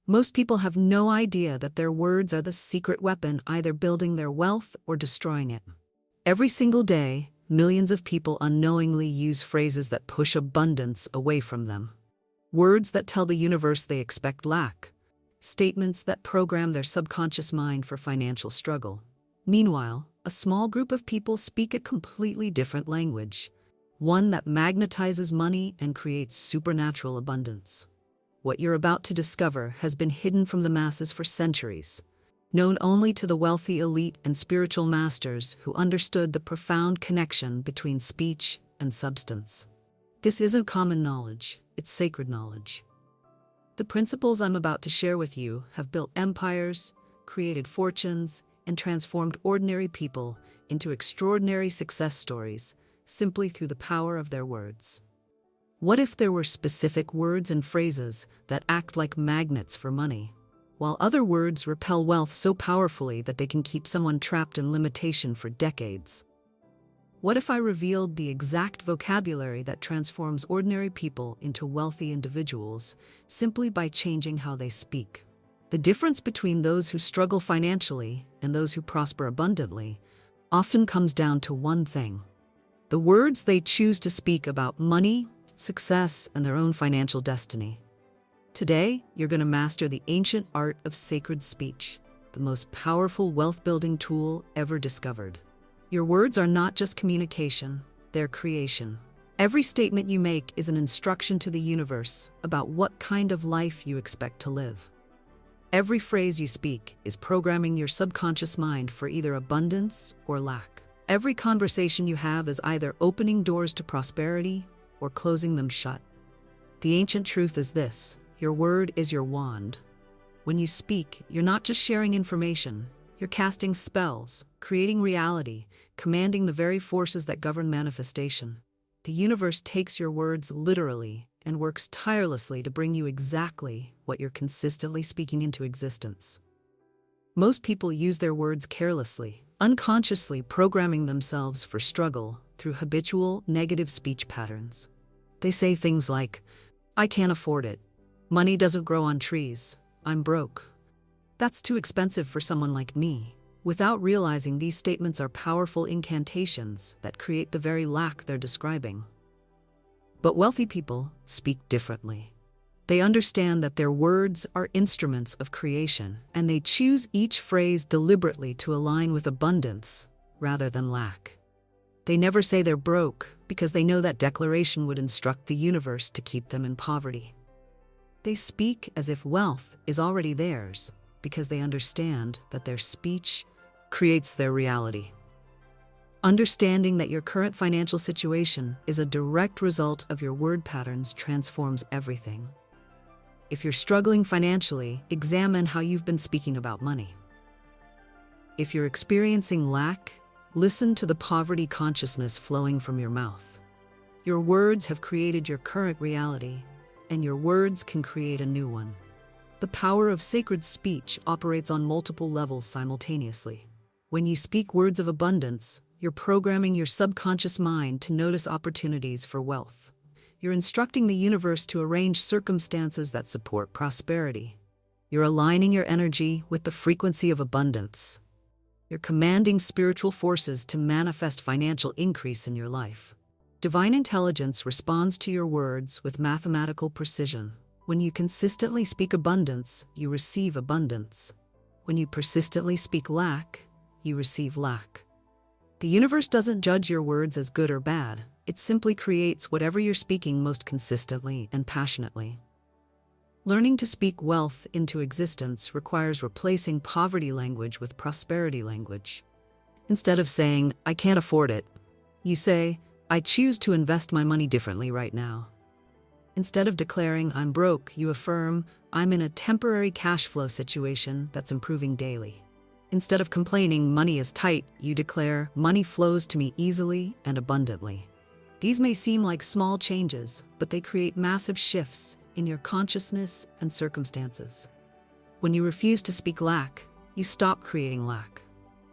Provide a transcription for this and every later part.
Most people have no idea that their words are the secret weapon either building their wealth or destroying it. Every single day, millions of people unknowingly use phrases that push abundance away from them. Words that tell the universe they expect lack. Statements that program their subconscious mind for financial struggle. Meanwhile, a small group of people speak a completely different language, one that magnetizes money and creates supernatural abundance. What you're about to discover has been hidden from the masses for centuries, known only to the wealthy elite and spiritual masters who understood the profound connection between speech and substance. This isn't common knowledge, it's sacred knowledge. The principles I'm about to share with you have built empires, created fortunes, and transformed ordinary people into extraordinary success stories simply through the power of their words. What if there were specific words and phrases that act like magnets for money, while other words repel wealth so powerfully that they can keep someone trapped in limitation for decades? What if I revealed the exact vocabulary that transforms ordinary people into wealthy individuals simply by changing how they speak? The difference between those who struggle financially and those who prosper abundantly often comes down to one thing: the words they choose to speak about money, success, and their own financial destiny. Today, you're going to master the ancient art of sacred speech, the most powerful wealth-building tool ever discovered. Your words are not just communication, they're creation. Every statement you make is an instruction to the universe about what kind of life you expect to live. Every phrase you speak is programming your subconscious mind for either abundance or lack. Every conversation you have is either opening doors to prosperity or closing them shut. The ancient truth is this: your word is your wand. When you speak, you're not just sharing information, you're casting spells, creating reality, commanding the very forces that govern manifestation. The universe takes your words literally and works tirelessly to bring you exactly what you're consistently speaking into existence. Most people use their words carelessly, unconsciously programming themselves for struggle through habitual negative speech patterns. They say things like, "I can't afford it. Money doesn't grow on trees. I'm broke. That's too expensive for someone like me," without realizing these statements are powerful incantations that create the very lack they're describing. But wealthy people speak differently. They understand that their words are instruments of creation, and they choose each phrase deliberately to align with abundance rather than lack. They never say they're broke because they know that declaration would instruct the universe to keep them in poverty. They speak as if wealth is already theirs because they understand that their speech creates their reality. Understanding that your current financial situation is a direct result of your word patterns transforms everything. If you're struggling financially, examine how you've been speaking about money. If you're experiencing lack, listen to the poverty consciousness flowing from your mouth. Your words have created your current reality, and your words can create a new one. The power of sacred speech operates on multiple levels simultaneously. When you speak words of abundance, you're programming your subconscious mind to notice opportunities for wealth. You're instructing the universe to arrange circumstances that support prosperity. You're aligning your energy with the frequency of abundance. You're commanding spiritual forces to manifest financial increase in your life. Divine intelligence responds to your words with mathematical precision. When you consistently speak abundance, you receive abundance. When you persistently speak lack, you receive lack. The universe doesn't judge your words as good or bad. It simply creates whatever you're speaking most consistently and passionately. Learning to speak wealth into existence requires replacing poverty language with prosperity language. Instead of saying, "I can't afford it," you say, "I choose to invest my money differently right now." Instead of declaring, "I'm broke," you affirm, "I'm in a temporary cash flow situation that's improving daily." Instead of complaining, "Money is tight," you declare, "Money flows to me easily and abundantly." These may seem like small changes, but they create massive shifts in your consciousness and circumstances. When you refuse to speak lack, you stop creating lack.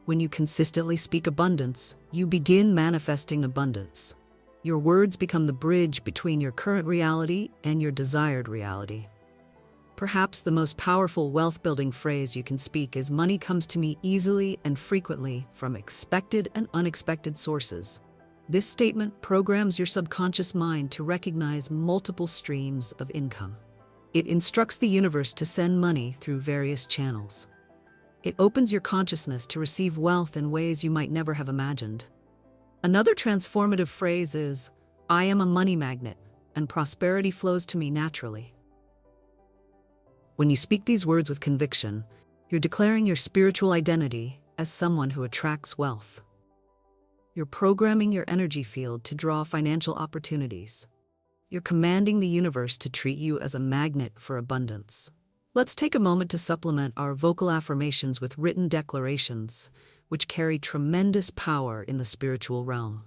When you consistently speak abundance, you begin manifesting abundance. Your words become the bridge between your current reality and your desired reality. Perhaps the most powerful wealth-building phrase you can speak is "money comes to me easily and frequently from expected and unexpected sources." This statement programs your subconscious mind to recognize multiple streams of income. It instructs the universe to send money through various channels. It opens your consciousness to receive wealth in ways you might never have imagined. Another transformative phrase is, "I am a money magnet, and prosperity flows to me naturally." When you speak these words with conviction, you're declaring your spiritual identity as someone who attracts wealth. You're programming your energy field to draw financial opportunities. You're commanding the universe to treat you as a magnet for abundance. Let's take a moment to supplement our vocal affirmations with written declarations, which carry tremendous power in the spiritual realm.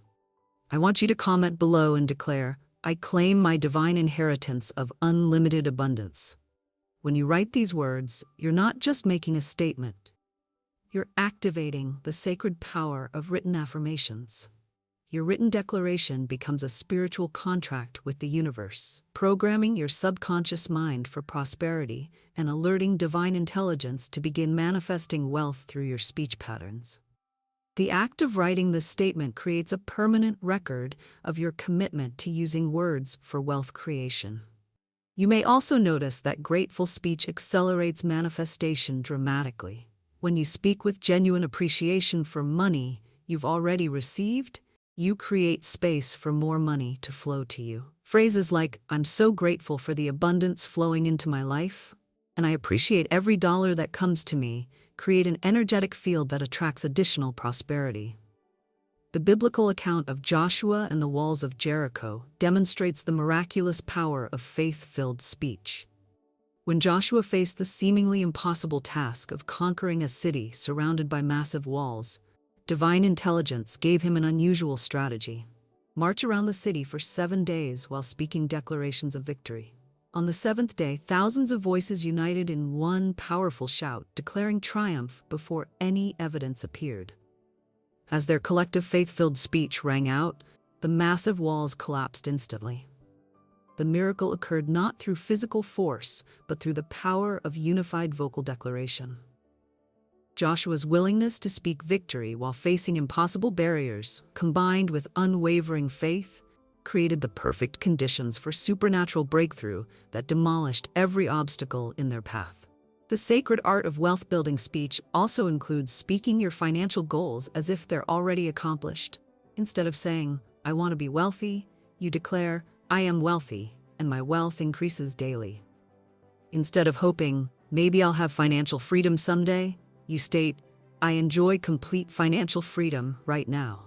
I want you to comment below and declare, "I claim my divine inheritance of unlimited abundance." When you write these words, you're not just making a statement. You're activating the sacred power of written affirmations. Your written declaration becomes a spiritual contract with the universe, programming your subconscious mind for prosperity and alerting divine intelligence to begin manifesting wealth through your speech patterns. The act of writing this statement creates a permanent record of your commitment to using words for wealth creation. You may also notice that grateful speech accelerates manifestation dramatically. When you speak with genuine appreciation for money you've already received, you create space for more money to flow to you. Phrases like, "I'm so grateful for the abundance flowing into my life," and "I appreciate every dollar that comes to me," create an energetic field that attracts additional prosperity. The biblical account of Joshua and the walls of Jericho demonstrates the miraculous power of faith-filled speech. When Joshua faced the seemingly impossible task of conquering a city surrounded by massive walls, divine intelligence gave him an unusual strategy. March around the city for 7 days while speaking declarations of victory. On the 7th day, thousands of voices united in one powerful shout, declaring triumph before any evidence appeared. As their collective faith-filled speech rang out, the massive walls collapsed instantly. The miracle occurred not through physical force, but through the power of unified vocal declaration. Joshua's willingness to speak victory while facing impossible barriers, combined with unwavering faith, created the perfect conditions for supernatural breakthrough that demolished every obstacle in their path. The sacred art of wealth-building speech also includes speaking your financial goals as if they're already accomplished. Instead of saying, "I want to be wealthy," you declare, "I am wealthy, and my wealth increases daily." Instead of hoping, "Maybe I'll have financial freedom someday," you state, "I enjoy complete financial freedom right now."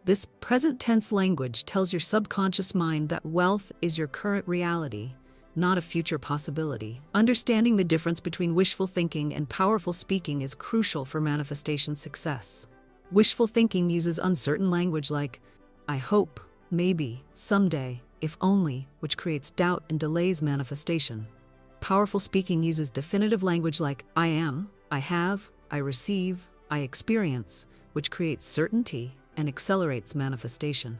This present-tense language tells your subconscious mind that wealth is your current reality, not a future possibility. Understanding the difference between wishful thinking and powerful speaking is crucial for manifestation success. Wishful thinking uses uncertain language like, "I hope," "maybe," "someday," "if only," which creates doubt and delays manifestation. Powerful speaking uses definitive language like, "I am," "I have," "I receive," "I experience," which creates certainty and accelerates manifestation.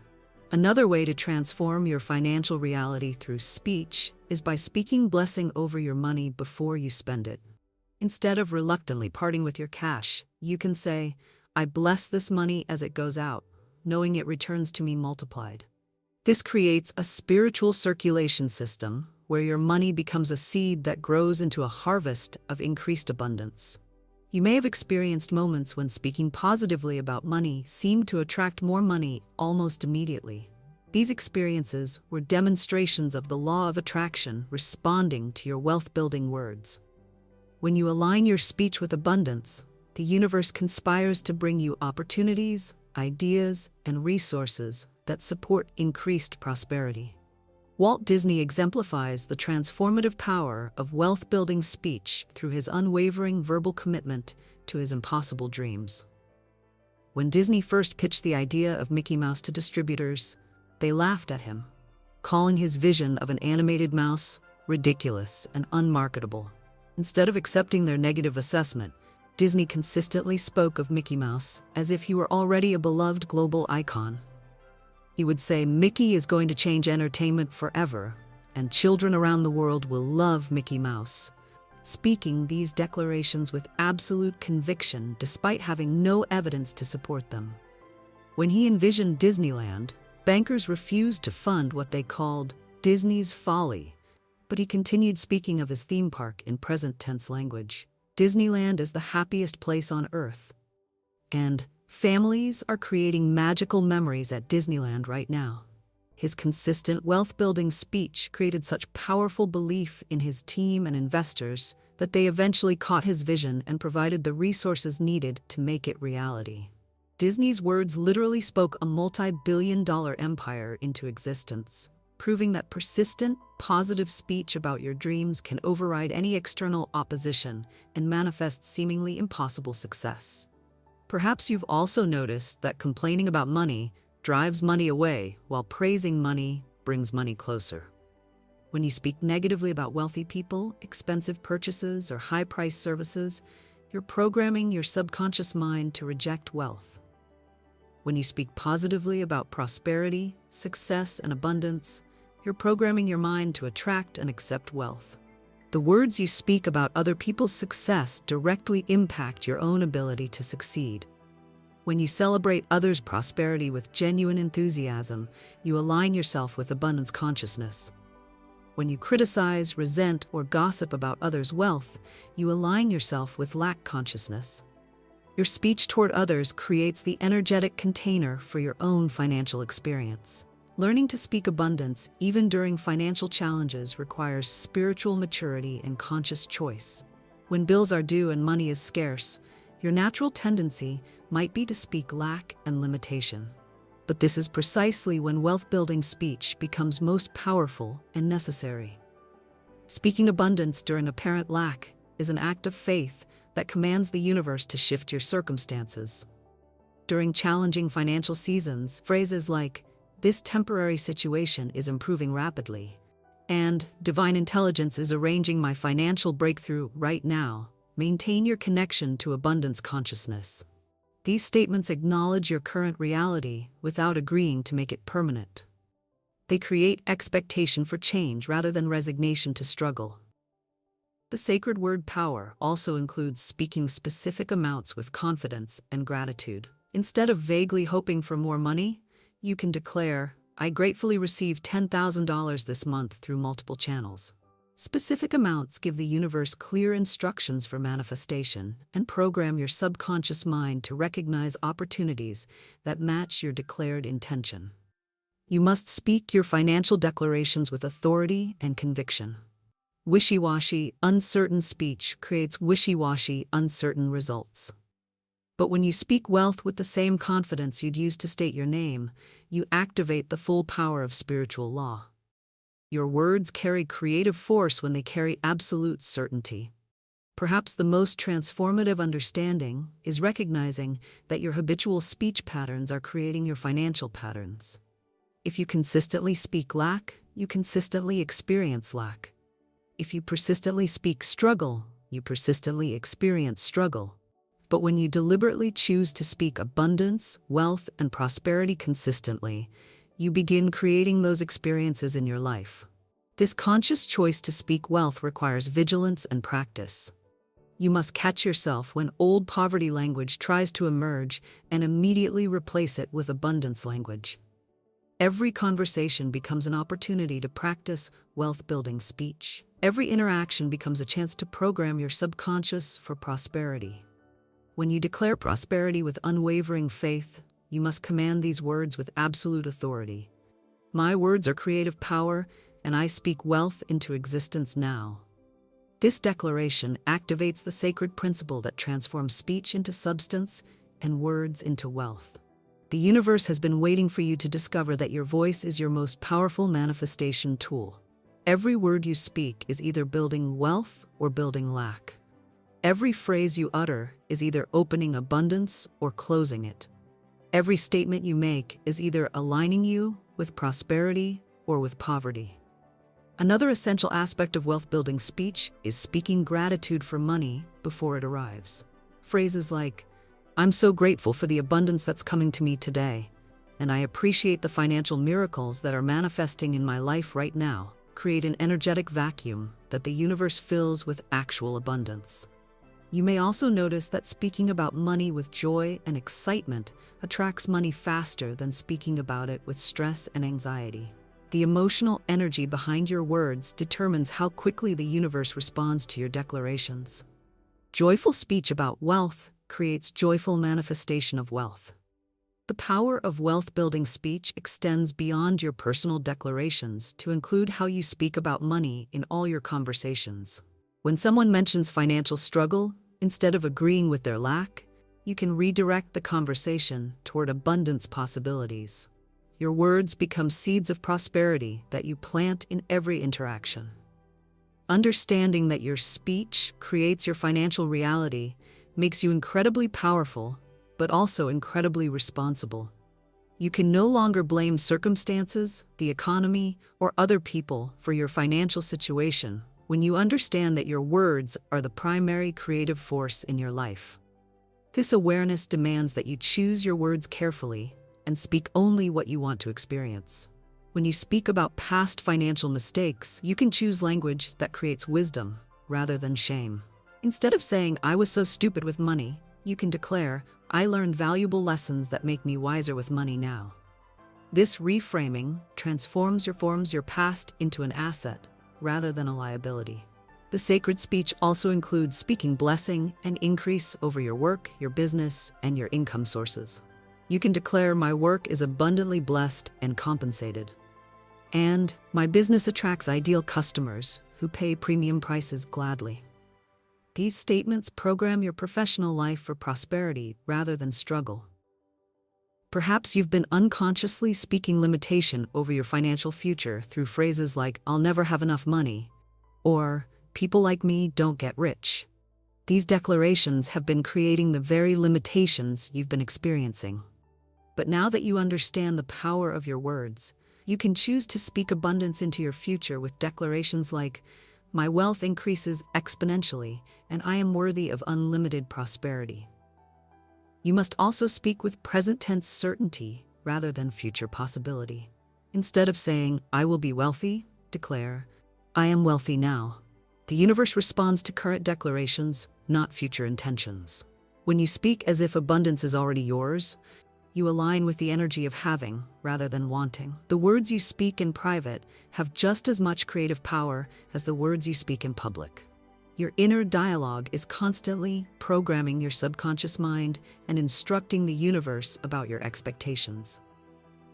Another way to transform your financial reality through speech is by speaking blessing over your money before you spend it. Instead of reluctantly parting with your cash, you can say, "I bless this money as it goes out, knowing it returns to me multiplied." This creates a spiritual circulation system where your money becomes a seed that grows into a harvest of increased abundance. You may have experienced moments when speaking positively about money seemed to attract more money almost immediately. These experiences were demonstrations of the law of attraction responding to your wealth-building words. When you align your speech with abundance, the universe conspires to bring you opportunities, ideas, and resources that support increased prosperity. Walt Disney exemplifies the transformative power of wealth-building speech through his unwavering verbal commitment to his impossible dreams. When Disney first pitched the idea of Mickey Mouse to distributors, they laughed at him, calling his vision of an animated mouse ridiculous and unmarketable. Instead of accepting their negative assessment, Disney consistently spoke of Mickey Mouse as if he were already a beloved global icon. He would say, "Mickey is going to change entertainment forever. and children around the world will love Mickey Mouse. Speaking these declarations with absolute conviction despite having no evidence to support them. When he envisioned Disneyland, bankers refused to fund what they called Disney's folly, but he continued speaking of his theme park in present tense language. Disneyland is the happiest place on earth, and families are creating magical memories at Disneyland right now. His consistent wealth-building speech created such powerful belief in his team and investors that they eventually caught his vision and provided the resources needed to make it reality. Disney's words literally spoke a multi-billion-dollar empire into existence, proving that persistent, positive speech about your dreams can override any external opposition and manifest seemingly impossible success. Perhaps you've also noticed that complaining about money drives money away, while praising money brings money closer. When you speak negatively about wealthy people, expensive purchases, or high-priced services, you're programming your subconscious mind to reject wealth. When you speak positively about prosperity, success, and abundance, you're programming your mind to attract and accept wealth. The words you speak about other people's success directly impact your own ability to succeed. When you celebrate others' prosperity with genuine enthusiasm, you align yourself with abundance consciousness. When you criticize, resent, or gossip about others' wealth, you align yourself with lack consciousness. Your speech toward others creates the energetic container for your own financial experience. Learning to speak abundance, even during financial challenges, requires spiritual maturity and conscious choice. When bills are due and money is scarce, your natural tendency might be to speak lack and limitation. But this is precisely when wealth-building speech becomes most powerful and necessary. Speaking abundance during apparent lack is an act of faith that commands the universe to shift your circumstances. During challenging financial seasons, phrases like, "This temporary situation is improving rapidly," and "Divine intelligence is arranging my financial breakthrough right now," maintain your connection to abundance consciousness. These statements acknowledge your current reality without agreeing to make it permanent. They create expectation for change rather than resignation to struggle. The sacred word power also includes speaking specific amounts with confidence and gratitude. Instead of vaguely hoping for more money, you can declare, "I gratefully received $10,000 this month through multiple channels." Specific amounts give the universe clear instructions for manifestation and program your subconscious mind to recognize opportunities that match your declared intention. You must speak your financial declarations with authority and conviction. Wishy-washy, uncertain speech creates wishy-washy, uncertain results. But when you speak wealth with the same confidence you'd use to state your name, you activate the full power of spiritual law. Your words carry creative force when they carry absolute certainty. Perhaps the most transformative understanding is recognizing that your habitual speech patterns are creating your financial patterns. If you consistently speak lack, you consistently experience lack. If you persistently speak struggle, you persistently experience struggle. But when you deliberately choose to speak abundance, wealth, and prosperity consistently, you begin creating those experiences in your life. This conscious choice to speak wealth requires vigilance and practice. You must catch yourself when old poverty language tries to emerge and immediately replace it with abundance language. Every conversation becomes an opportunity to practice wealth-building speech. Every interaction becomes a chance to program your subconscious for prosperity. When you declare prosperity with unwavering faith, you must command these words with absolute authority. My words are creative power, and I speak wealth into existence now. This declaration activates the sacred principle that transforms speech into substance and words into wealth. The universe has been waiting for you to discover that your voice is your most powerful manifestation tool. Every word you speak is either building wealth or building lack. Every phrase you utter is either opening abundance or closing it. Every statement you make is either aligning you with prosperity or with poverty. Another essential aspect of wealth-building speech is speaking gratitude for money before it arrives. Phrases like, "I'm so grateful for the abundance that's coming to me today, and I appreciate the financial miracles that are manifesting in my life right now," create an energetic vacuum that the universe fills with actual abundance. You may also notice that speaking about money with joy and excitement attracts money faster than speaking about it with stress and anxiety. The emotional energy behind your words determines how quickly the universe responds to your declarations. Joyful speech about wealth creates joyful manifestation of wealth. The power of wealth-building speech extends beyond your personal declarations to include how you speak about money in all your conversations. When someone mentions financial struggle, instead of agreeing with their lack, you can redirect the conversation toward abundance possibilities. Your words become seeds of prosperity that you plant in every interaction. Understanding that your speech creates your financial reality makes you incredibly powerful, but also incredibly responsible. You can no longer blame circumstances, the economy, or other people for your financial situation when you understand that your words are the primary creative force in your life. This awareness demands that you choose your words carefully and speak only what you want to experience. When you speak about past financial mistakes, you can choose language that creates wisdom rather than shame. Instead of saying, "I was so stupid with money," you can declare, "I learned valuable lessons that make me wiser with money now." This reframing transforms your past into an asset rather than a liability. The sacred speech also includes speaking blessing and increase over your work, your business, and your income sources. You can declare, "My work is abundantly blessed and compensated," and "My business attracts ideal customers who pay premium prices gladly." These statements program your professional life for prosperity rather than struggle. Perhaps you've been unconsciously speaking limitation over your financial future through phrases like, "I'll never have enough money," or "People like me don't get rich." These declarations have been creating the very limitations you've been experiencing. But now that you understand the power of your words, you can choose to speak abundance into your future with declarations like, "My wealth increases exponentially, and I am worthy of unlimited prosperity." You must also speak with present tense certainty rather than future possibility. Instead of saying, "I will be wealthy," declare, "I am wealthy now." The universe responds to current declarations, not future intentions. When you speak as if abundance is already yours, you align with the energy of having rather than wanting. The words you speak in private have just as much creative power as the words you speak in public. Your inner dialogue is constantly programming your subconscious mind and instructing the universe about your expectations.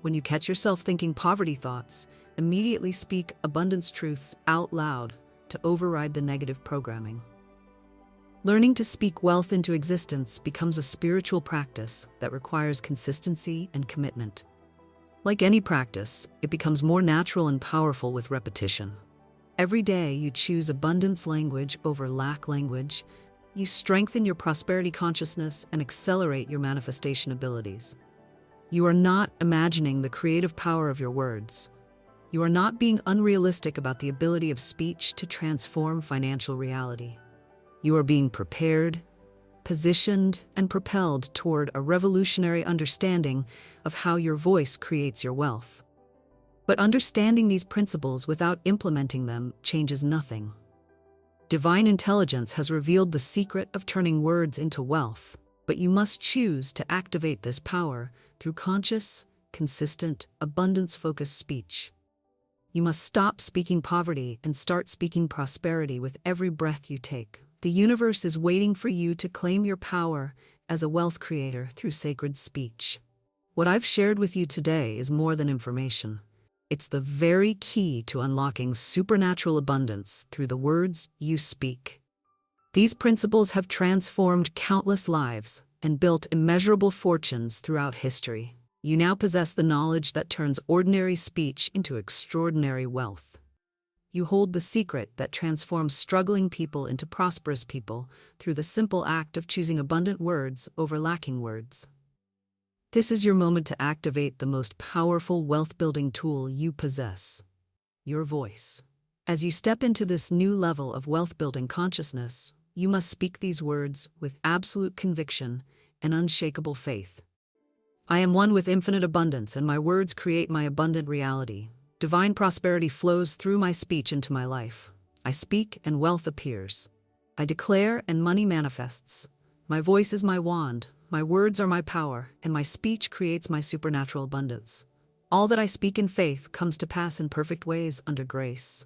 When you catch yourself thinking poverty thoughts, immediately speak abundance truths out loud to override the negative programming. Learning to speak wealth into existence becomes a spiritual practice that requires consistency and commitment. Like any practice, it becomes more natural and powerful with repetition. Every day you choose abundance language over lack language, you strengthen your prosperity consciousness and accelerate your manifestation abilities. You are not imagining the creative power of your words. You are not being unrealistic about the ability of speech to transform financial reality. You are being prepared, positioned, and propelled toward a revolutionary understanding of how your voice creates your wealth. But understanding these principles without implementing them changes nothing. Divine intelligence has revealed the secret of turning words into wealth, but you must choose to activate this power through conscious, consistent, abundance-focused speech. You must stop speaking poverty and start speaking prosperity with every breath you take. The universe is waiting for you to claim your power as a wealth creator through sacred speech. What I've shared with you today is more than information. It's the very key to unlocking supernatural abundance through the words you speak. These principles have transformed countless lives and built immeasurable fortunes throughout history. You now possess the knowledge that turns ordinary speech into extraordinary wealth. You hold the secret that transforms struggling people into prosperous people through the simple act of choosing abundant words over lacking words. This is your moment to activate the most powerful wealth-building tool you possess, your voice. As you step into this new level of wealth-building consciousness, you must speak these words with absolute conviction and unshakable faith. I am one with infinite abundance, and my words create my abundant reality. Divine prosperity flows through my speech into my life. I speak and wealth appears. I declare and money manifests. My voice is my wand, my words are my power, and my speech creates my supernatural abundance. All that I speak in faith comes to pass in perfect ways under grace.